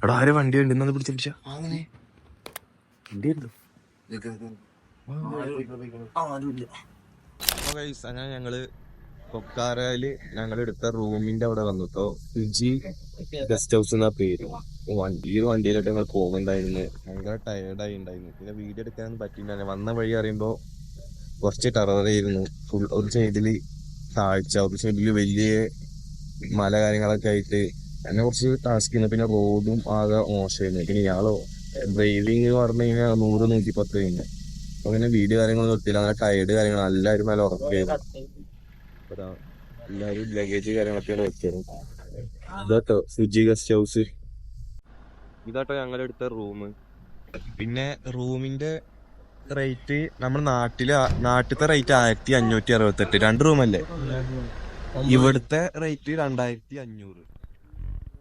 എടാ ആര് വണ്ടി ഉണ്ടെന്നത് പിടിച്ച അങ്ങനെ ഞങ്ങള് കൊക്കാരയില് ഞങ്ങൾ എടുത്ത റൂമിന്റെ അവിടെ വന്നു കേട്ടോ. ഫിജി ഗസ്റ്റ് ഹൗസ് എന്നാ പേര്. വണ്ടിയിലോട്ട് ഞങ്ങൾ പോകുന്നുണ്ടായിരുന്നു. ഭയങ്കര ടയേർഡായി ഉണ്ടായിരുന്നു. പിന്നെ വീഡിയോ എടുക്കാനൊന്നും പറ്റില്ല. വന്ന വഴി അറിയുമ്പോ കുറച്ച് ടെററായിരുന്നു. ഫുൾ ഒരു സൈഡില് താഴ്ച, ഒരു സൈഡില് വലിയ മല കാര്യങ്ങളൊക്കെ ആയിട്ട് അങ്ങനെ കുറച്ച് ടാസ്ക് ചെയ്യുന്നു. പിന്നെ റോഡും ആകെ മോശമായിരുന്നു. പിന്നെ ഇയാളോ ഡ്രൈവിങ് പറഞ്ഞു കഴിഞ്ഞാൽ 100-110 കഴിഞ്ഞു. അപ്പൊ പിന്നെ വീഡിയോ കാര്യങ്ങളൊന്നും എടുത്തില്ല. അങ്ങനെ ടയേർഡ് കാര്യങ്ങൾ എല്ലാവരും നല്ല ഉറക്കായിരുന്നു. എല്ലാവരും ലഗേജ് കാര്യങ്ങളൊക്കെയാണ് വെച്ചത്. ഇതാട്ടോ ഫിജി ഗസ്റ്റ് ഹൗസ്. ഇതാട്ടോ ഞങ്ങളെടുത്ത റൂം. പിന്നെ റൂമിന്റെ റേറ്റ് നമ്മുടെ നാട്ടിലത്തെ റേറ്റ് 1568. 2 റൂമല്ലേ. ഇവിടുത്തെ റേറ്റ് 2500.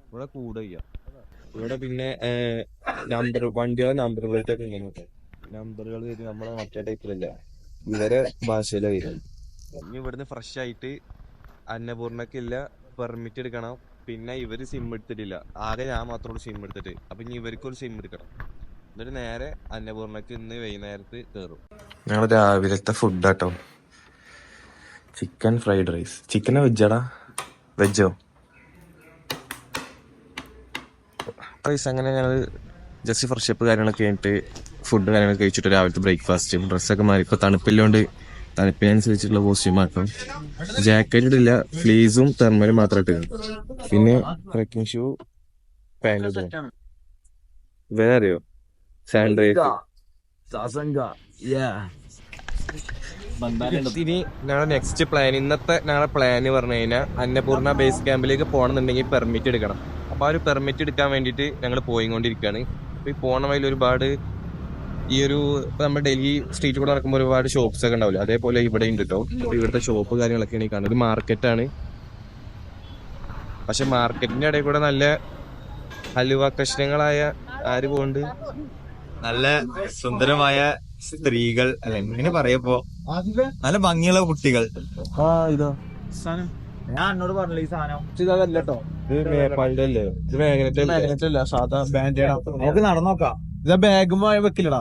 ഇവിടെ കൂടുക. ഇവിടെ പിന്നെ വണ്ടികളെ നമ്പർ പ്ലേറ്റ് ഒക്കെ ഇങ്ങനെ നമ്പറുകൾ വരും. നമ്മളെ മറ്റേ ടൈപ്പിലല്ല, ഇവരെ ഭാഷയില വരും. ഇനി ഇവിടുന്ന് ഫ്രഷ് ആയിട്ട് അന്നപൂർണക്കില്ല പെർമിറ്റ് എടുക്കണം. പിന്നെ ഇവര് സിം എടുത്തിട്ടില്ല, ആകെ ഞാൻ മാത്രമേ സിം എടുത്തിട്ട്. അപ്പൊ ഇനി ഇവർക്കൊരു സിം എടുക്കണം. എന്നിട്ട് നേരെ അന്നപൂർണക്ക് ഇന്ന് വൈകുന്നേരത്ത് കയറും. ഞങ്ങൾ രാവിലത്തെ ഫുഡാട്ടോ, ചിക്കൻ ഫ്രൈഡ് റൈസ്. ചിക്കനെ വെജാടാ? വെജോ റൈസ്. അങ്ങനെ ഞങ്ങൾ ജസ്റ്റ് ഫ്രഷപ്പ് കാര്യങ്ങളൊക്കെ കഴിഞ്ഞിട്ട് ഫുഡ് കാര്യങ്ങളൊക്കെ കഴിച്ചിട്ട് രാവിലത്തെ ബ്രേക്ക്ഫാസ്റ്റ്, ഡ്രസ്സൊക്കെ മാറി. ഇപ്പോൾ തണുപ്പില്ലോണ്ട് തണുപ്പിനനുസരിച്ചിട്ടുള്ള കോസ്റ്റ്യൂം ആക്കും. ജാക്കറ്റ് ഇടില്ല, ഫ്ലീസും തെർമലും മാത്രം ഇട്ട്. പിന്നെ ട്രക്കിംഗ് ഷൂ, പാൻറ്. വേറെ അറിയോ? സാൻഡ്രൈസ്. ഇനി ഞങ്ങളുടെ നെക്സ്റ്റ് പ്ലാൻ, ഞങ്ങളുടെ പ്ലാന് പറഞ്ഞു കഴിഞ്ഞാൽ അന്നപൂർണ ബേസ് ക്യാമ്പിലേക്ക് പോകണമെന്നുണ്ടെങ്കിൽ പെർമിറ്റ് എടുക്കണം. അപ്പൊ ആ ഒരു പെർമിറ്റ് എടുക്കാൻ വേണ്ടിയിട്ട് ഞങ്ങൾ പോയിക്കൊണ്ടിരിക്കുകയാണ്. അപ്പൊ ഈ പോണ വഴിയിൽ ഒരുപാട് ഈ ഒരു ഇപ്പൊ നമ്മുടെ ഡൽഹി സ്ട്രീറ്റ് കൂടെ നടക്കുമ്പോൾ ഒരുപാട് ഷോപ്സ് ഒക്കെ ഉണ്ടാവില്ല, അതേപോലെ ഇവിടെ ഉണ്ട് കേട്ടോ. അപ്പൊ ഇവിടുത്തെ ഷോപ്പ് കാര്യങ്ങളൊക്കെയാണ് ഈ കാണുന്നത്. ഒരു മാർക്കറ്റാണ്. പക്ഷെ മാർക്കറ്റിന്റെ ഇടയിൽ കൂടെ നല്ല ഹലുവ കഷ്ണങ്ങളായ ആര് പോകുന്നുണ്ട്, നല്ല സുന്ദരമായ സ്ത്രീകൾ, അല്ല എങ്ങനെ പറയപ്പോ, നല്ല ഭംഗിയുള്ള കുട്ടികൾ. ഇതാ ഞാൻ എന്നോട് പറഞ്ഞില്ല ഈ സാധനം ഇതല്ലട്ടോ, ഇത് നേപ്പാളിന്റെ അല്ലേ? ഇത് മാഗ്നറ്റല്ല, സാധാ ബാൻഡ്. നമുക്ക് നടന്നോക്കാം. ഇതാ ബാഗും വെക്കില്ലടാ,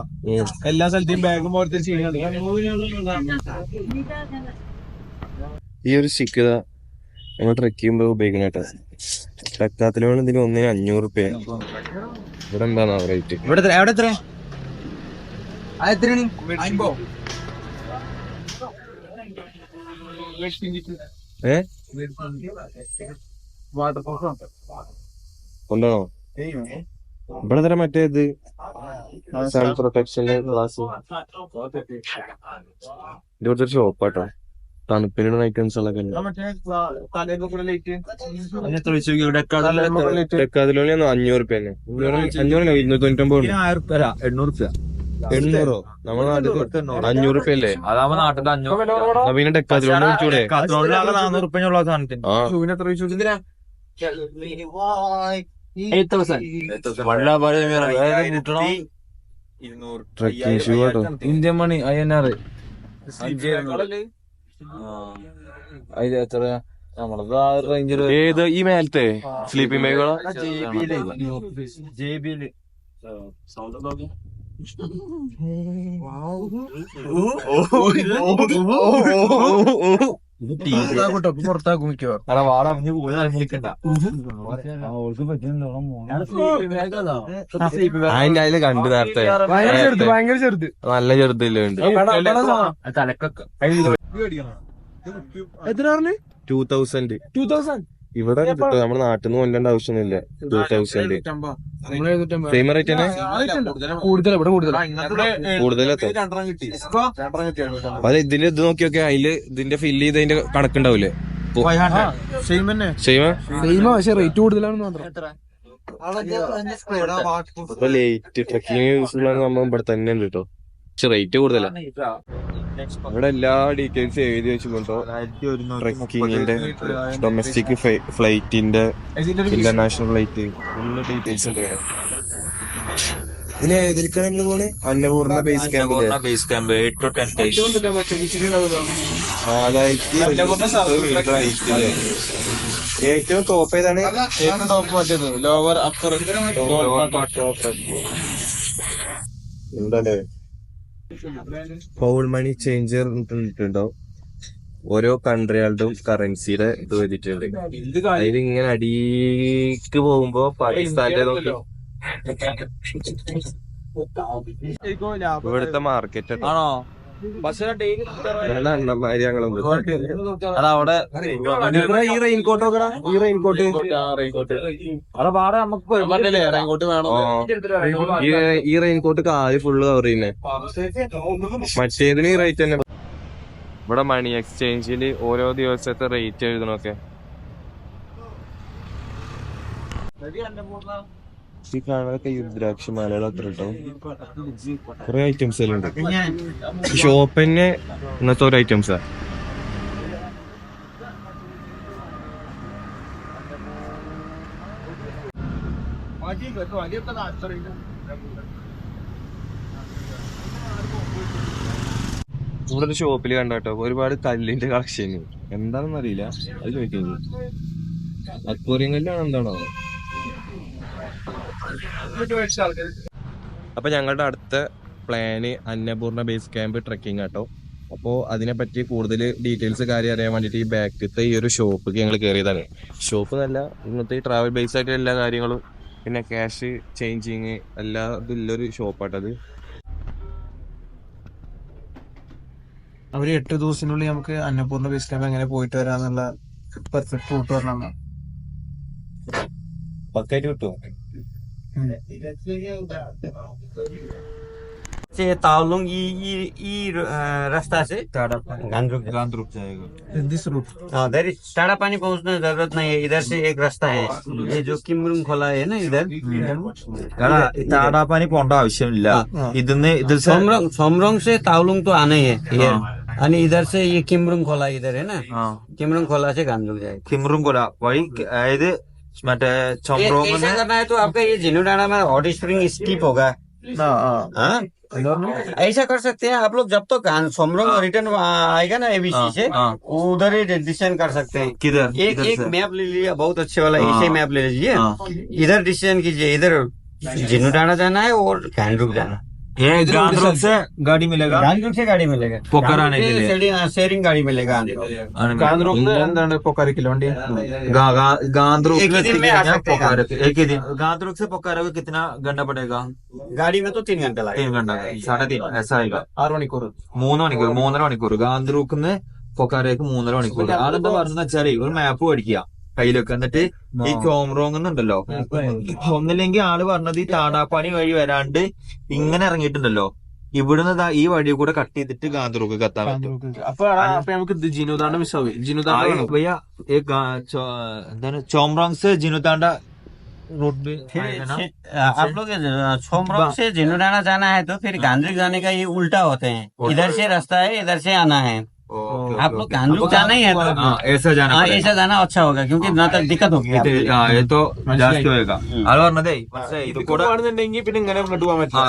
എല്ലാ സ്ഥലത്തെയും ബാഗും ഓരോരുത്തർ ചെയ്യുന്നുണ്ട്. ഈ ഒരു സ്റ്റിക്ക് നമ്മൾ ട്രെക്ക് ചെയ്യുമ്പോ ഉപയോഗിക്കുന്ന കേട്ടോ. ട്രക്കാത്തിലാണ് ഇതിന് 1-500 രൂപ. ഇവിടെ എന്താണോ റേറ്റ്? കൊണ്ടാണോ? ഇവിടെ തരാം. മറ്റേത് സൺ പ്രൊട്ടക്ഷൻ ഗ്ലാസ്. ഇത് കുറച്ചൊരു ഷോപ്പാട്ടോ, തണുപ്പിനുള്ള ഐറ്റംസ് ഉള്ളതൊക്കെ. ഡെക്കാതിലോണി 500 രൂപ തന്നെ. 500 299. 800. നമ്മുടെ നാട്ടിൽ 500 രൂപ അല്ലേ? അതാവുമ്പോ നാട്ടിൽ 500. പിന്നെ ഡെക്കാതിലോണി വിളിച്ചൂടെ? 400 രൂപ സാധനത്തിന്. എത്ര ചോദിച്ചു? ട്രക്കിംഗ് ഷൂ കേട്ടോ. ഇന്ത്യൻ മണി INR എത്ര നമ്മളത് ആ റേഞ്ചിൽ. ഏത് ഈ മേലത്തെ സ്ലീപ്പിംഗ് ബാഗുകളാ? JBL പുറത്താക്കും മിക്കവാറും. അതിന്റെ കണ്ടു നേരത്തെ. ഭയങ്കര ചെറുത്, നല്ല ചെറുതല്ലേ ഉണ്ട്. തലക്കൊക്കെ. എത്ര പറഞ്ഞു? 2000. ഇവിടെ നമ്മുടെ നാട്ടിൽ നിന്ന് കൊല്ലേണ്ട ആവശ്യമൊന്നുമില്ല. 2000 സെയിം റേറ്റ് തന്നെ. കൂടുതലെത്തും. അതെ, ഇതിന്റെ ഇത് നോക്കിയൊക്കെ അതില് ഇതിന്റെ ഫില്ല് ചെയ്തതിന്റെ കണക്കുണ്ടാവൂലേ? സെയിം, പക്ഷെ റേറ്റ് കൂടുതലാണെന്ന് മാത്രം. ഇപ്പൊ ലേറ്റ് ട്രക്കിങ് യൂസ്ഫുൾ ആണ് നമ്മൾ ഇവിടെ തന്നെ ഉണ്ട് കേട്ടോ, പക്ഷെ റേറ്റ് കൂടുതലാണ്. ഇവിടെ എല്ലാ ഡീറ്റെയിൽസും എഴുതി വെച്ചിട്ടുണ്ടോ. ട്രക്കിങ്ങിന്റെ, ഡൊമസ്റ്റിക് ഫ്ലൈറ്റിന്റെ, ഇന്റർനാഷണൽ ഫ്ലൈറ്റ്, ഫുള്ള് ഡീറ്റെയിൽസ് ഉണ്ട്. ഇതിന് ഏതിരിക്കാണ് പോണേ? Annapurna base camp. 8 to 10 days. ഏറ്റവും ടോപ്പ് ഏതാണ്? ഏറ്റവും ടോപ്പ് മറ്റേത് ലോവർ അപ്പർ ഉണ്ടല്ലേ? പൗൾ മണി ചേഞ്ചർ ഇട്ടുണ്ടോ? ഓരോ കൺട്രികളുടെയും കറൻസിയുടെ ഇത് വെച്ചിട്ടുണ്ട്. അതിൽ ഇങ്ങനെ അടിക്ക് പോകുമ്പോ പാകിസ്ഥാന്റെ നോക്കി ഇവിടുത്തെ മാർക്കറ്റ് ആണോ? പക്ഷേ അണ്ണന്മാര് ഞങ്ങളുണ്ട്. അവിടെ ഈ റെയിൻകോട്ട് നോക്കടാ, ഈ റെയിൻകോട്ട് അവിടെ പാടെ നമുക്ക് റെയിൻകോട്ട് വേണം. ഈ റെയിൻകോട്ട് കാല് ഫുള്ള് കവർ ചെയ്യുന്നേ. മറ്റേതിന് ഈ റേറ്റ് തന്നെ. ഇവിടെ മണി എക്സ്ചേഞ്ചിൽ ഓരോ ദിവസത്തെ റേറ്റ് എഴുതണൊക്കെ. ഈ കാണാനൊക്കെ യുദ്രാക്ഷ മാലകൾ അത്ര കേട്ടോ. കുറെ ഐറ്റംസ് എല്ലാം ഉണ്ട്. ഷോപ്പ് തന്നെ ഇന്നത്തെ ഒരു ഐറ്റംസാ. ഇവിടെ ഒരു ഷോപ്പിൽ കണ്ടോ ഒരുപാട് കല്ലിന്റെ കളക്ഷൻ. എന്താണെന്ന് അറിയില്ല, അത് ചോദിക്കുന്നു. അക്വേറിയം കല്ലാണ് എന്താണോ? അപ്പൊ ഞങ്ങളുടെ അടുത്ത plan Annapurna base camp trekking ആട്ടോ. അപ്പോൾ അതിനെപ്പറ്റി കൂടുതൽ ഡീറ്റെയിൽസ് കാര്യം അറിയാൻ വേണ്ടിയിട്ട് ഈ ബാക്കത്തെ ഈ ഒരു ഷോപ്പിക്ക് ഞങ്ങൾ കയറിയതാണ്. ഷോപ്പ് നല്ല ഇന്നത്തെ ട്രാവൽ ബേസ് ആയിട്ട് എല്ലാ കാര്യങ്ങളും, പിന്നെ ക്യാഷ് ചേഞ്ചിങ് എല്ലാ ഇതുള്ളൊരു ഷോപ്പാട്ടത്. അവര് 8 ദിവസത്തിനുള്ളിൽ നമുക്ക് അന്നപൂർണ്ണ ബേസ് ക്യാമ്പ് എങ്ങനെ പോയിട്ട് വരാന്നുള്ള പെർഫെക്റ്റ് റൂട്ട് പറഞ്ഞാൽ പക്കായിട്ട് കിട്ടുമോ? तावलुंग ये रास्ता से गांधरुक जाएगा. दिस रूट इधर टाड़ा पानी पहुंचने जरूरत नहीं है. इधर से एक रास्ता है, ये जो किमरुंग खोला है ना इधर. താടാപ്പാനി പോണ്ട ആവശ്യമില്ല. ഇതിന്ന് सोमरंग से तावलुंग तो आना ही है यानी इधर से ये किमरुंग खोला इधर है ना. किमरुंग खोला से गांधरुक जाएगा. കിമറും കൊല വഴി അതായത് മറ്റേ ചൊമ്പ്രോങ് ऐसा करना है तो आपका ये जिनोडाना में हॉट स्प्रिंग स्किप होगा. हाँ? ऐसा कर सकते हैं आप लोग. जब तक सोमरंग रिटर्न आएगा ना एबीसी से, उधर ही डिसीजन कर सकते हैं. किधर एक मैप ले लीजिए, बहुत अच्छे वाला ऐसे मैप ले लीजिए. इधर डिसीजन कीजिए, इधर जिनोडाना जाना है और गांधरुक जाना. ये गांधरुक से गाड़ी मिलेगा, गांधरुक से गाड़ी मिलेगा, पोखर आने के लिए शेयरिंग गाड़ी मिलेगा. എന്താണ് പൊക്കാരിക്കില്ല വണ്ടി. गांधरुक एक ही दिन में आ सकते हैं. एक ही दिन. गांधरुक से पोखरा को कितना घंटा पड़ेगा? गाड़ी में तो 3 घंटा लगेगा. 3 घंटा, 3.5 ऐसा आएगा. 6 മണിക്കൂർ 3 മണിക്കൂർ 3.5 മണിക്കൂർ. ഗാന്ധറൂക്കിന്ന് പൊക്കാരേക്ക് 3.5 മണിക്കൂർ. അതെന്താ പറഞ്ഞെന്ന് വെച്ചാല് ഒരു മാപ്പ് മേടിക്കുക കയ്യിലൊക്കെ. എന്നിട്ട് ഈ ചോംറോങ് എന്നുണ്ടല്ലോ, ഒന്നില്ലെങ്കിൽ ആള് പറഞ്ഞത് ഈ താടാപ്പാണി വഴി വരാണ്ട് ഇങ്ങനെ ഇറങ്ങിയിട്ടുണ്ടല്ലോ, ഇവിടുന്ന് ഈ വഴി കൂടെ കട്ട് ചെയ്തിട്ട് ഗാന്ധറൂക്ക് എത്താൻ പറ്റും. അപ്പൊ നമുക്ക് ജിനുദാണ്ട മിസ്സാവും. എന്താണ് ചോംറോങ് से जिनुतांडा रूट भी आएगा ना. आप लोग सोमरंग से जिनोडाना जाना है तो फिर गांधरुक जाने का ये उल्टा होते हैं. इधर से रास्ता है, इधर से आना है. आप लोग गांधरुक जाना ही है तो ऐसा जाना ऐसा जाना अच्छा होगा, क्योंकि ना तक दिक्कत होगी. ये तो ജാസ്തി होएगा. അത് പറഞ്ഞതേ ഇത് കൂടെ പോകണമെന്നുണ്ടെങ്കിൽ പിന്നെ ഇങ്ങനെ ഇങ്ങോട്ട് പോകാൻ പറ്റില്ല.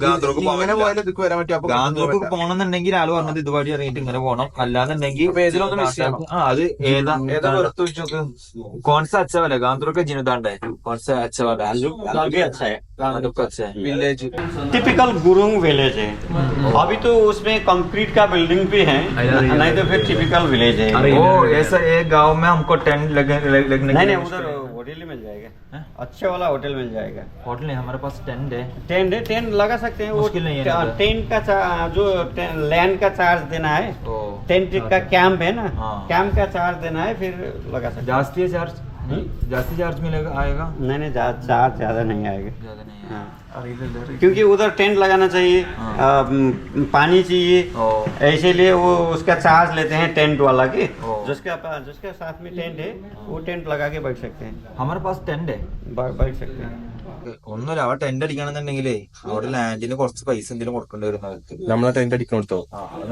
ഗാന്ധറൂക്ക് ഇങ്ങനെ പോയാലും ഇതൊക്കെ വരാൻ പറ്റും. അപ്പൊ ഗാന്ധറൂക്ക് പോകണമെന്നുണ്ടെങ്കിൽ ആള് പറഞ്ഞത് ഇതുവഴി ഇറങ്ങിയിട്ട് ഇങ്ങനെ പോകണം. അല്ലാന്നുണ്ടെങ്കിൽ പേജിലൊന്ന് miss ചെയ്യണം. അത് ഏതാ വെറുതെ വെച്ച് നോക്ക്. കോൺസ അച്ഛ വല്ല ഗാന്ധറൂക്ക് ജിനുതാണ്ടേ കോൺസ അച്ഛ വല്ല भी अच्छा है. ഗാന്ധറൂക്ക് അച്ഛ വില്ലേജ് टिपिकल गुरुंग विलेज है. अभी तो उसमें कंक्रीट का बिल्डिंग भी है, नहीं तो फिर टिपिकल विलेज है. ओ ऐसा एक गांव में हमको टेंट लगने नहीं उधर होटल ही मिल जाएगा. अच्छे वाला होटल मिल जाएगा. होटल नहीं, हमारे पास टेंट है. टेंट लगा सकते हैं. वो मुश्किल नहीं है. टेंट का जो लैंड का चार्ज देना है, टेंट का कैंप है ना, कैंप का चार्ज देना है, फिर लगा सकते हैं. जास्ती है चार्ज, जास्ती चार्ज मिलेगा आएगा. नहीं चार्ज ज्यादा नहीं आएगा. ज्यादा नहीं है. हाँ. क्योंकि उधर टेंट लगाना चाहिए, पानी चाहिए, ऐसे लिए वो उसका चार्ज लेते हैं टेंट वाला के. जिसके साथ में टेंट है वो टेंट लगा के बैठ सकते हैं. हमारे पास टेंट है, बैठ सकते हैं. ഒന്നുമില്ല. അവിടെ ടെന്റ് അടിക്കണമെന്നുണ്ടെങ്കിലേ അവിടെ ലാൻഡിന് കുറച്ച് പൈസ എന്തെങ്കിലും കൊടുക്കേണ്ടി വരും അവർക്ക്. നമ്മളെ ടെന്റ് അടിക്കണോ?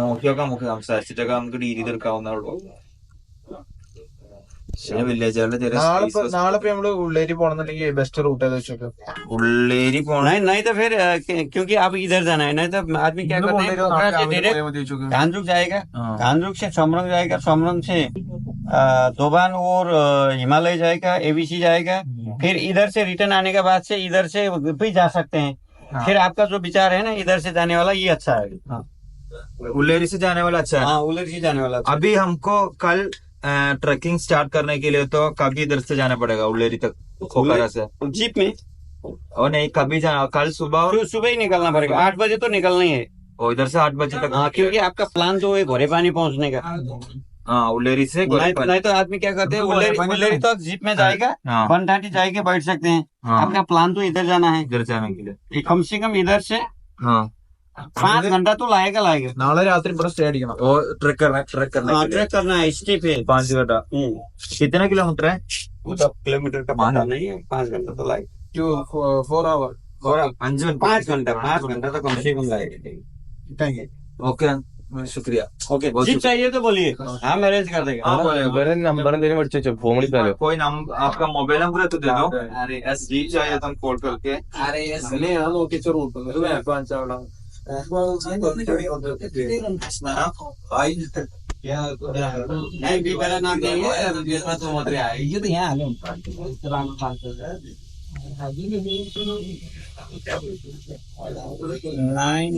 നോക്കി നോക്കാം, നമുക്ക് സംസാരിച്ചിട്ടൊക്കെ നമുക്ക് ഡീൽ ചെയ്തെടുക്കാവുന്നേ ഉള്ളൂ. പിന്നെ വില്ലേജുകളുടെ ചെറിയ നാളെ നമ്മള് ഉള്ളേരി പോണെന്നുണ്ടെങ്കിൽ ബെസ്റ്റ് റൂട്ട് ഏതാ വെച്ചോക്കെ. ഉള്ളേരി പോണ नहीं तो फिर क्योंकि आप इधर जाना है, नहीं तो आदमी क्या करते हैं, गांधरुक जाएगा, गांधरुक से सोमरंग जाएगा, सोमरंग से दो बार और हिमालय जाएगा, एबीसी जाएगा, फिर इधर से रिटर्न आने के बाद से इधर से भी जा सकते हैं। फिर आपका जो विचार है ना इधर से जाने वाला, ये अच्छा है। उल्लेरी से जाने वाला अच्छा है। हाँ, उधर से जाने वाला अच्छा है। अभी हमको कल ट्रैकिंग स्टार्ट करने के लिए तो कभी इधर से जाना पड़ेगा उल्लेरी तक पोखरा से? जीप में और नहीं, कभी जाना, कल सुबह और सुबह ही निकलना पड़ेगा, 8 बजे तो निकलना ही है। और इधर से 8 बजे तक। हाँ, क्योंकि आपका प्लान जो है घोड़े पानी पहुंचने का। हाँ, उल्लेरी से नहीं तो आदमी क्या करते हैं, उल्लेरी तक जीप में जाएगा, हाँ। बनघाटी जाके बैठ सकते हैं। हाँ। आपका प्लान तो इधर जाना है, इधर जाने के लिए। ये कम से कम इधर से हाँ, 5 घंटा तो लाएगा। നാളെ രാത്രി ഇവിടെ സ്റ്റേ അടിക്കണം. और ट्रैक करना है, ट्रैक करने हाँ, के लिए ट्रैक करना है, स्टेप है। 5 घंटा। कितना किलोमीटर है? मतलब किलोमीटर का पता नहीं है, 5 घंटा तो लाएगा। 4 hour. 5 घंटा तो कम से कम लाएगा। ओके, शुक्रिया। ओके, बहुत जीप चाहिए तो बोलिए, हम अरेंज कर देंगे। हाँ, बोले। ഇവരെ നമ്പർ എന്തെങ്കിലും പഠിച്ചു വെച്ചോ, ഫോൺ വിളിക്കാലോ. कोई नाम, आपका मोबाइल नंबर है तो दे दो। अरे जीप चाहिए तो हम कॉल करके। ഞാൻ നോക്കിച്ച റൂട്ട് മാപ്പ് കാണിച്ചാ नहीं भी मेरा नाम नहीं है, तो मत रहा है ये तो यहाँ नाइन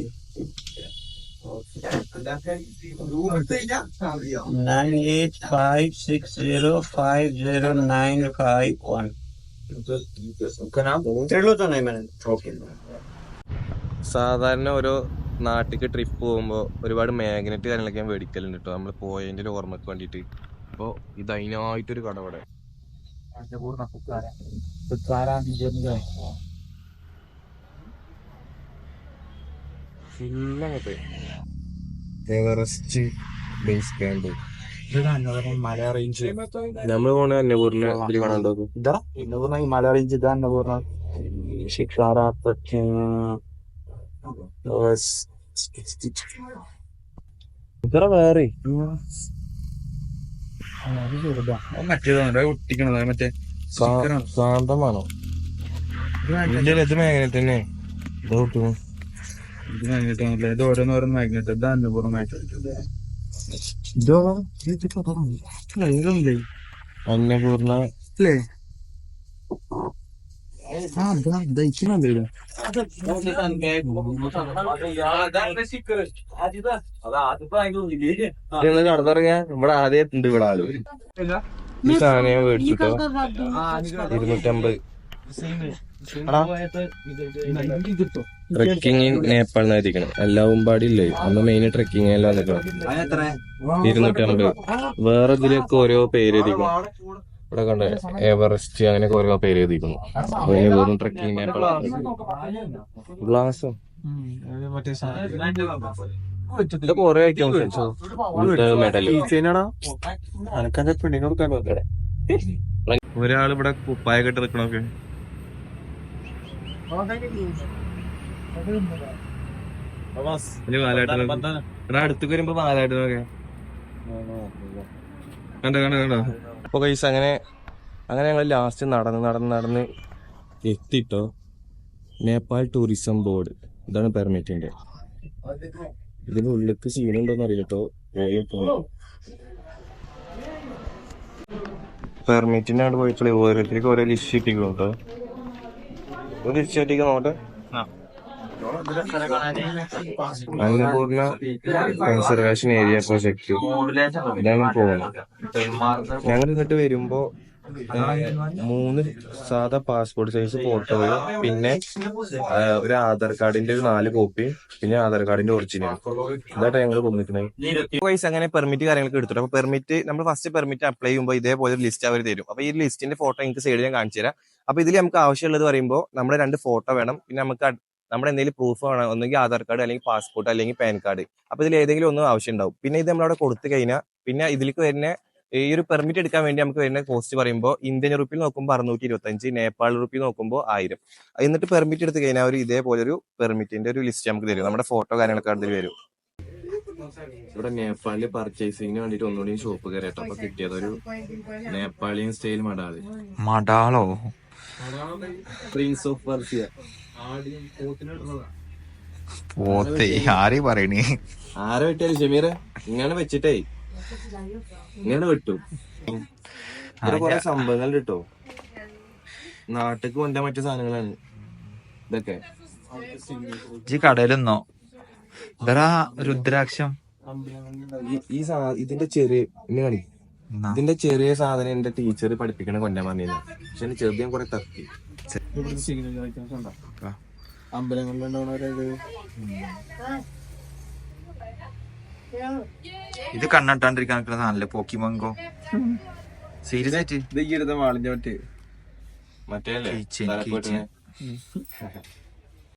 9856050951 तो नहीं मैंने। ओके, സാധാരണ ഓരോ നാട്ടിലേക്ക് ട്രിപ്പ് പോകുമ്പോൾ ഒരുപാട് മാഗ്നറ്റ് കാര്യങ്ങളൊക്കെ ഞാൻ മേടിക്കലുണ്ട് കേട്ടോ, നമ്മൾ പോയതിൻ്റെ ഒരു ഓർമ്മക്ക് വേണ്ടിയിട്ട്. അപ്പോൾ ഇത് അതിനായിട്ടൊരു കട ഇവിടെ. ഫുള്ളങ്ങത്തെ എവറസ്റ്റ് ബേസ് ക്യാമ്പ്. മല റേഞ്ച് നമ്മൾ പോണ അന്നപൂർണ്ണ ഇതിൽ കാണാണ്ടോ? ഈ മല റേഞ്ച് ഇതാ പൂർണ്ണ ശിക്ഷാറാ ഇത്ര വേറെ മറ്റേതാണ് ഒട്ടിക്കണത്, മറ്റേ ശാന്തമാണോ? ഇത് മാഗ്നറ്റ് തന്നെ. ഇത് മാഗ്നറ്റ്, ഇത് ഓരോന്നോരോന്ന് മാഗ്നറ്റ്. ഇത് അന്നപൂർണ്ണ മാഗ്നറ്റ്. അന്നപൂർണ്ണ അല്ലേ? ദഹിക്കണല്ലേ? കടന്നിറങ്ങിയ ഇവിടെ ആദ്യം ഉണ്ട് ഇവിടെ ആള്. ഈ സാധനം ഞാൻ മേടിച്ചിട്ടോ 250. ട്രക്കിങ് നേപ്പാൾ എന്നായിരിക്കണം, എല്ലാവും പാടില്ലേ. അന്ന് മെയിൻ ട്രക്കിങ് എല്ലാം നിൽക്കണം. 250. വേറെ ഇതിലൊക്കെ ഓരോ പേര് എഴുതിക്കണം. ഇവിടെ കണ്ട എവറസ്റ്റ് അങ്ങനെയൊക്കെ ഓരോ പേര് എഴുതിക്കുന്നു. വെറും ട്രക്കിങ് നേപ്പാൾ. ഗ്ലാസോ ഇതൊക്കെ ഓരോ ഐറ്റംസ്. മെഡൽ ഒരാൾ ഇവിടെ കുപ്പായ കെട്ടി നിൽക്കണൊക്കെ. അടുത്തേക്ക് വരുമ്പോ പാലായിട്ടൊക്കെ കണ്ടോ. അപ്പൊ കൈസ് അങ്ങനെ ഞങ്ങൾ ലാസ്റ്റ് നടന്ന് എത്തിട്ടോ നേപ്പാൾ ടൂറിസം ബോർഡ്. ഇതാണ് പെർമിറ്റിന്റെ. ഇതിന് ഉള്ളിലേക്ക് സീനുണ്ടോന്ന് അറിയില്ലട്ടോ. പെർമിറ്റിന്റെ അവിടെ പോയിട്ടുള്ള ഓരോരുത്തർക്ക് ഓരോ ലിസ്റ്റ് കിട്ടിക്കണം കേട്ടോ. ഒരു ലിസ്റ്റ് കിട്ടിക്കാൻ നോട്ടെ. അന്നപൂർണ്ണ കൺസർവേഷൻ ഏരിയ പ്രൊജക്ട് ഇതാണ് പോകുന്നത്. ഞങ്ങൾ എന്നിട്ട് വരുമ്പോ 3 സാധാ പാസ്പോർട്ട് സൈസ് ഫോട്ടോയും പിന്നെ ഒരു ആധാർ കാർഡിന്റെ ഒരു 4 കോപ്പിയും പിന്നെ ആധാർ കാർഡിന്റെ ഒറിജിനൽ. ഇതായിട്ട് ഞങ്ങൾ കൊണ്ടിരിക്കുന്നത്. പൈസ അങ്ങനെ പെർമിറ്റ് കാര്യങ്ങളൊക്കെ എടുത്തിട്ട് അപ്പൊ പെർമിറ്റ് നമ്മൾ ഫസ്റ്റ് പെർമിറ്റ് അപ്ലൈ ചെയ്യുമ്പോൾ ഇതേപോലെ ഒരു ലിസ്റ്റ് അവർ തരും. അപ്പൊ ഈ ലിസ്റ്റിന്റെ ഫോട്ടോ എനിക്ക് സൈഡിൽ ഞാൻ കാണിച്ചു തരാം. അപ്പൊ ഇതിൽ നമുക്ക് ആവശ്യമുള്ളത് പറയുമ്പോൾ നമ്മുടെ 2 ഫോട്ടോ വേണം. പിന്നെ നമുക്ക് നമ്മുടെ എന്തെങ്കിലും പ്രൂഫ് വേണം, ഒന്നെങ്കിൽ ആധാർ കാർഡ് അല്ലെങ്കിൽ പാസ്പോർട്ട് അല്ലെങ്കിൽ പാൻ കാർഡ്. അപ്പൊ ഇതിൽ ഏതെങ്കിലും ഒന്നും ആവശ്യം ഉണ്ടാവും. പിന്നെ ഇത് നമ്മളവിടെ കൊടുത്തു കഴിഞ്ഞാൽ പിന്നെ ഇതിലേക്ക് വരുന്ന ഈ ഒരു പെർമിറ്റ് എടുക്കാൻ വേണ്ടി നമുക്ക് വരുന്ന കോസ്റ്റ് പറയുമ്പോൾ ഇന്ത്യൻ റുപ്പിയിൽ നോക്കുമ്പോൾ 625, നേപ്പാൾ റുപ്പി നോക്കുമ്പോൾ 1000. എന്നിട്ട് പെർമിറ്റ് എടുത്ത് കഴിഞ്ഞാൽ ഒരു ഇതേപോലെ ഒരു പെർമിറ്റിന്റെ ഒരു ലിസ്റ്റ് നമുക്ക് തരും. നമ്മുടെ ഫോട്ടോ കാര്യങ്ങളൊക്കെ അതിൽ വരും. ഇവിടെ നേപ്പാളിൽ പർച്ചേസിങ്ങിന് വേണ്ടിട്ട് ഒന്നുകൂടി ഷോപ്പ് കയറിയിട്ട് അപ്പൊ കിട്ടിയത് ഒരു നേപ്പാളിയൻ സ്റ്റൈൽ മടാളോ പ്രിൻസ് ഓഫ് പർസിയ. ആരെ പറയണേ? ആരെ വെട്ടാലും ഷമീറെ ഇങ്ങനെ വെച്ചിട്ടേ ഇങ്ങനെ വെട്ടും. ഇവിടെ കുറെ സംഭവങ്ങൾ കിട്ടോ, നാട്ടിക്ക് കൊണ്ടുപോകാൻ പറ്റിയ സാധനങ്ങളാണ് ഇതൊക്കെ. ഈ കടയിലെന്നോ ഇതാ രുദ്രാക്ഷം. ഇതിന്റെ ചെറിയ ഇതിന്റെ ചെറിയ സാധനം എന്റെ ടീച്ചർ പഠിപ്പിക്കണ കൊണ്ടാൻ പറഞ്ഞില്ല. പക്ഷെ എന്റെ ചെറുത് ഞാൻ കുറെ തപ്പി. ഇത് കണ്ണട്ടാണ്ടിരിക്കാൻ സാധനല്ലേ പോക്കിമോങ്കോ. സീരിയസ് ആയിട്ട് ഇത് ഈ എടുത്ത വാളിന്റെ മറ്റേ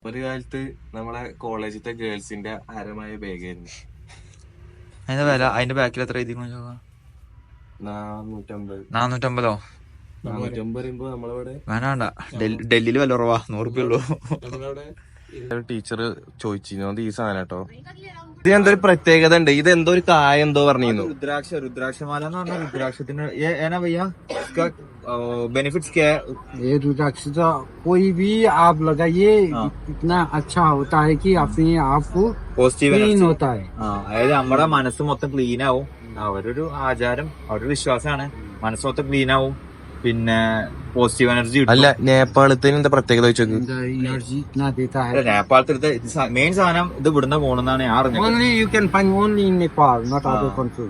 ഒരു കാലത്ത് നമ്മളെ കോളേജിലത്തെ ഗേൾസിന്റെ ഹരമായ ബാഗായിരുന്നു. അതിന്റെ വില അതിന്റെ ബാക്കിൽ എത്ര എഴുതി? 450. 450. 450 പറയുമ്പോ നമ്മളവിടെ വേണ്ട, ഡൽഹിയിൽ വില കുറവാ, 100 റുപ്യ ഉള്ളൂ. ടീച്ചർ ചോദിച്ചിരുന്നു ഈ സാധനം കേട്ടോ. ഇത് എന്തോ ഒരു പ്രത്യേകത ഉണ്ട്. ഇത് എന്തോ ഒരു കായ എന്തോ പറഞ്ഞിരുന്നു. रुद्राक्षमाला എന്ന് പറഞ്ഞാൽ रुद्राक्षത്തിന് ഏനാ भैया इसका बेनिफिट्स क्या है? ये रुद्राक्ष कोई भी आप लगाइए, इतना अच्छा होता है कि अपने आप को പോസിറ്റീവ് क्लीन होता है. അതായത് നമ്മുടെ മനസ്സ് മൊത്തം ക്ലീൻ ആവും. അവരൊരു ആചാരം, അവരൊരു വിശ്വാസമാണ്. മനസ്സ് മൊത്തം ക്ലീൻ ആവും, പിന്നെ പോസിറ്റീവ് എനർജി അല്ല, നേപ്പാളത്തിന് എന്താ പ്രത്യേകത വെച്ചു? एनर्जी इतना देता है. നേപ്പാളത്തിലത്തെ മെയിൻ സാധനം ഇത് ഇവിടുന്ന് പോണെന്നാണ് ഞാൻ അറിഞ്ഞത്. Only you can find only in Nepal, not other country.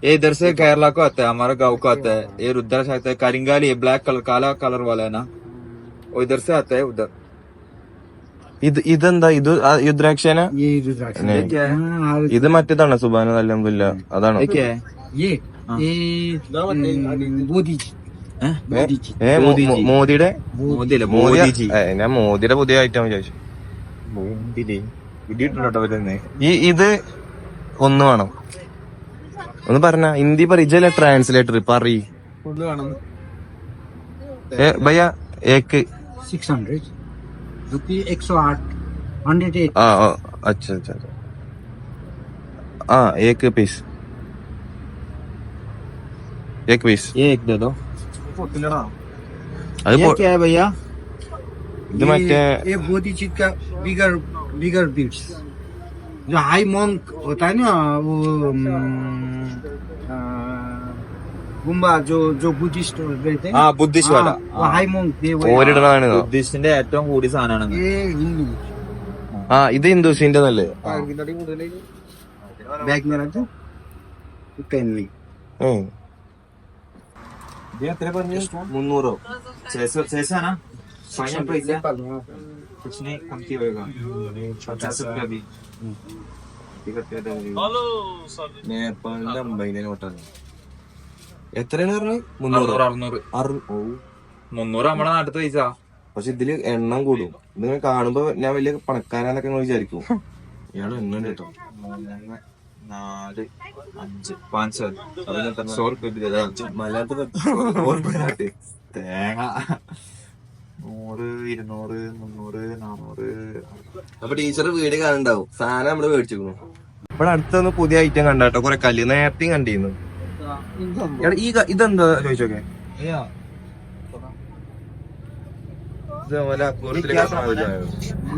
ये इधर से केरला को आता है, हमारा गांव को आता है. ये रुद्राक्ष आता है करिंगाली, ये ब्लैक कलर काला कलर वाला है ना, वो इधर से आता है उधर. ഇതെന്താ? ഇത് രുദ്രാക്ഷന? ये रुद्राक्ष ഇത് മറ്റേതാണ് സുബാന അൽഹംദുലില്ലാ, അതാണോ? ये क्या है? ये बोधी മോദിയുടെ മോദിജി. ഞാൻ മോദിയുടെ പുതിയ ഐറ്റം വിചാരിച്ചു. ഇത് ഒന്ന് വേണം, ഒന്ന് പറഞ്ഞ ഹിന്ദി പരിചയല്ല, ട്രാൻസ്ലേറ്റർ പറയ് ഭയ്യ. ഏക്ക് 600 रुपये 108 108. अच्छा अच्छा. हाँ, एक पीस ये एक दे दो. അത് ये क्या है भैया? ഇത് मटे ये बोधी चीज का बिगर बीट्स, जो हाई मॉन्क होता है ना, वो गुम्बा जो बुद्धिस्ट रहते हैं. हाँ, बुद्धिस्ट वाला. वो हाई मॉन्क दे वो ഓരിടണതാണ്. ബുദ്ധിസ്റ്റിന്റെ ഏറ്റവും കൂടിയ സാധനമാണ്. ये हिंदू ഇത് ഹിന്ദുസിന്റെ നല്ലേ. बैग में रख दो, पहन ली. 300. जैसा ना फाइनल प्राइस है कुछ नहीं, कम की होएगा 50 रुपया भी. നേപ്പാളിന്റെ 50 നോട്ടാണ്. എത്രയാണ് പറഞ്ഞത്? 300. 300 നമ്മുടെ നാട്ടിലത്തെ പൈസ. പക്ഷെ ഇതില് എണ്ണം കൂടും. നിങ്ങൾ കാണുമ്പോ ഞാൻ വലിയ പണക്കാരാന്നൊക്കെ നിങ്ങൾ വിചാരിക്കും. ഇയാള് എണ്ണം കേട്ടോ. 4 5 500 100 रुपये भी दे दो. മലയാളത്തിൽ തേങ്ങ 100 200 300 400. അപ്പൊ ടീച്ചർ വീട് കാണുണ്ടാവും. സാധനം നമ്മള് മേടിച്ചിരുന്നു. ഇവിടെ അടുത്തൊന്ന് പുതിയ ഐറ്റം കണ്ടാട്ടോ, കൊറേ കല്ല് നേരത്തെയും കണ്ടിരുന്നു. ഇതെന്താ ചോദിച്ചോക്കെ?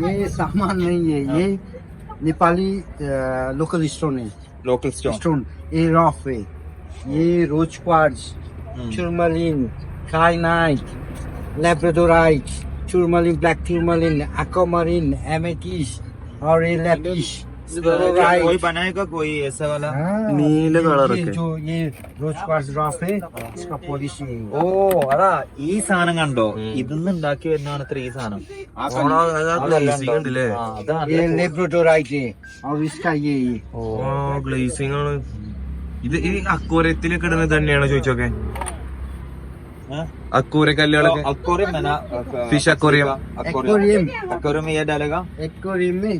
ये सामान नहीं है, ये नेपाली लोकल स्टोन है. लोकल स्टोन ये रॉफ है. ये rose quartz, tourmaline, kyanite, labradorite, tourmaline, black tourmaline, aquamarine, amethyst और ये लैपिस. कोई बनाएगा कोई ऐसा वाला? നീല കളർ ये जो ये रोज क्वार्ट्ज रॉफ है, इसका पॉलिश है. ഓ അതാ ഈ സാധനം കണ്ടോ, ഇതൊന്നും ഉണ്ടാക്കി വരുന്നതാണ് അത്ര ഈ സാധനം. ഉണ്ടല്ലേ? അതാണ് ये लैब्राडोराइट है और इसका ये ഗ്ലേസിംഗ് ആണ്. ഇത് ഈ അക്കൂരത്തിലൊക്കെ ഇടുന്നത് തന്നെയാണോ ചോദിച്ചോക്കെ? അക്കൂര കല്ലുകളൊക്കെ अक्वेरियम है ना, ഫിഷ് അക്കൂറിയം. एक्वेरियम. अक्वेरियम में ये डालेगा, एक्वेरियम में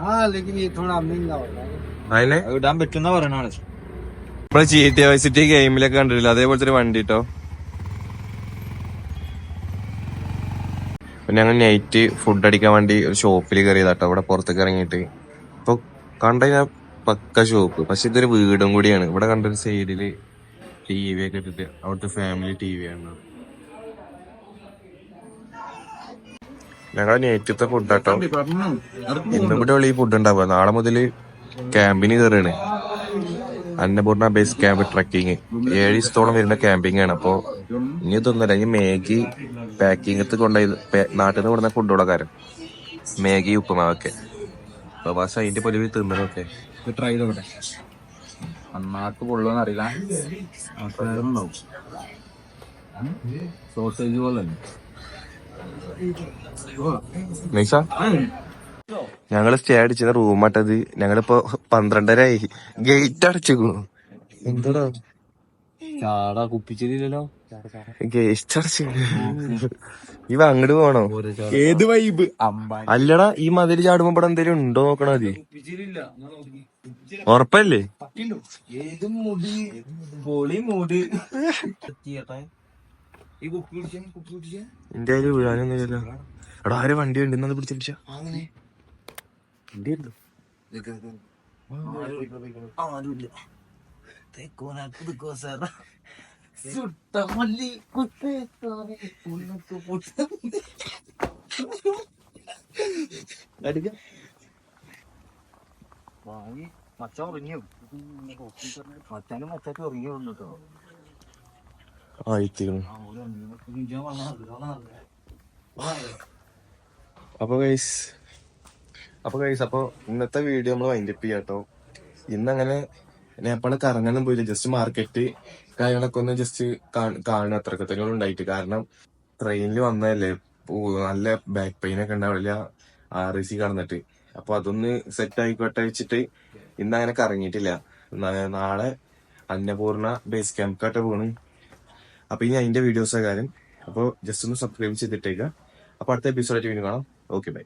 हाँ, लेकिन ये थोड़ा महंगा होता है. അതിനെ ഇടാൻ പറ്റുന്ന പറയണാണ്. നമ്മള് GTA Vice City ഗെയിമിലൊക്കെ കണ്ടിട്ടില്ല, അതേപോലത്തെ ഒരു വണ്ടി കേട്ടോ. പിന്നെ ഞങ്ങൾ നൈറ്റ് ഫുഡ് അടിക്കാൻ വേണ്ടി ഒരു ഷോപ്പിൽ കയറിയതാട്ടോ. ഇവിടെ പുറത്തേക്ക് ഇറങ്ങിയിട്ട് ഇപ്പൊ കണ്ടുകഴിഞ്ഞാൽ പക്ക ഷോപ്പ്, പക്ഷെ ഇതൊരു വീടും കൂടിയാണ്. ഇവിടെ കണ്ടൊരു സൈഡില് TV ഒക്കെ ഇട്ടിട്ട് അവിടുത്തെ ഫാമിലി TV ആണ്. ഞങ്ങളെ നേറ്റത്തെ ഫുഡ് ആട്ടോ. ഇന്നും കൂടെ ഉള്ള ഈ ഫുഡ് ഉണ്ടാവുക. നാളെ മുതല് ക്യാമ്പിന് കയറാണ്. അന്നപൂർണ ബേസ് ക്യാമ്പ് ട്രക്കിങ് 7 ദിവസത്തോളം വരുന്ന ക്യാമ്പിംഗ് ആണ്. അപ്പൊ ഇനി ഇതൊന്നുമില്ല, ഇനി മാഗി പാക്കിങ് കൊണ്ടുപോയി നാട്ടിൽ നിന്ന് കൊടുക്കുന്ന ഫുഡുകളൊക്കെ മാഗി ഉപ്പുമാവൊക്കെ. അപ്പൊ പക്ഷെ അതിന്റെ പൊലിവ് തിന്നണൊക്കെ ട്രൈ ചെയ്തോട്ടെ. നന്നാക്ക് പൊള്ളുമെന്ന് അറിയില്ല. സോസേജ് പോലെ നൈസ. ഞങ്ങള് സ്റ്റേ അടിച്ച റൂമാട്ടത്. ഞങ്ങളിപ്പോ 12:30 ഗേറ്റ് അടച്ചു. എന്താടാ ചാടാ കുപ്പിച്ചില്ലല്ലോ. ഗേറ്റ് അടച്ചു. ഇവ അങ്ങോട്ട് പോണോ? ഏത് വൈബ്. അല്ലടാ, ഈ മതിൽ ചാടുമ്പോ ഇവിടെ എന്തേലും ഉണ്ടോ നോക്കണ മതി. ഉറപ്പല്ലേ? ഏത് മുടി പൊളി മുടി. എന്റെ കയ്യില് വീഴാനൊന്നുമില്ലല്ലോ. എടാ ആരെ വണ്ടി ഉണ്ട്, ഇന്നത് പിടിച്ച അപ്പൊ ഇന്നത്തെ വീഡിയോ നമ്മൾ വൈൻഡപ്പ് ചെയ്യാട്ടോ. ഇന്നങ്ങനെ നേപ്പാള് കറങ്ങാനും പോയില്ല, ജസ്റ്റ് മാർക്കറ്റ് കാര്യങ്ങളൊക്കെ ഒന്ന് ജസ്റ്റ് കാണുക അത്രയൊക്കെ തന്നെ ഉണ്ടായിട്ട്. കാരണം ട്രെയിനിൽ വന്നതല്ലേ, നല്ല ബാക്ക് പെയിൻ ഒക്കെ ഉണ്ടാവില്ല RAC കടന്നിട്ട്. അപ്പൊ അതൊന്ന് സെറ്റ് ആയിക്കോട്ടെ വെച്ചിട്ട് ഇന്നങ്ങനെ കറങ്ങിയിട്ടില്ല. നാളെ അന്നപൂർണ ബേസ് ക്യാമ്പിലോട്ട് പോകണം. അപ്പൊ ഇനി അതിന്റെ വീഡിയോസ് കാര്യം. അപ്പൊ ജസ്റ്റ് ഒന്ന് സബ്സ്ക്രൈബ് ചെയ്തിട്ടേക്കുക. അപ്പൊ അടുത്ത എപ്പിസോഡായിട്ട് വീണ്ടും കാണാം. Okay bye.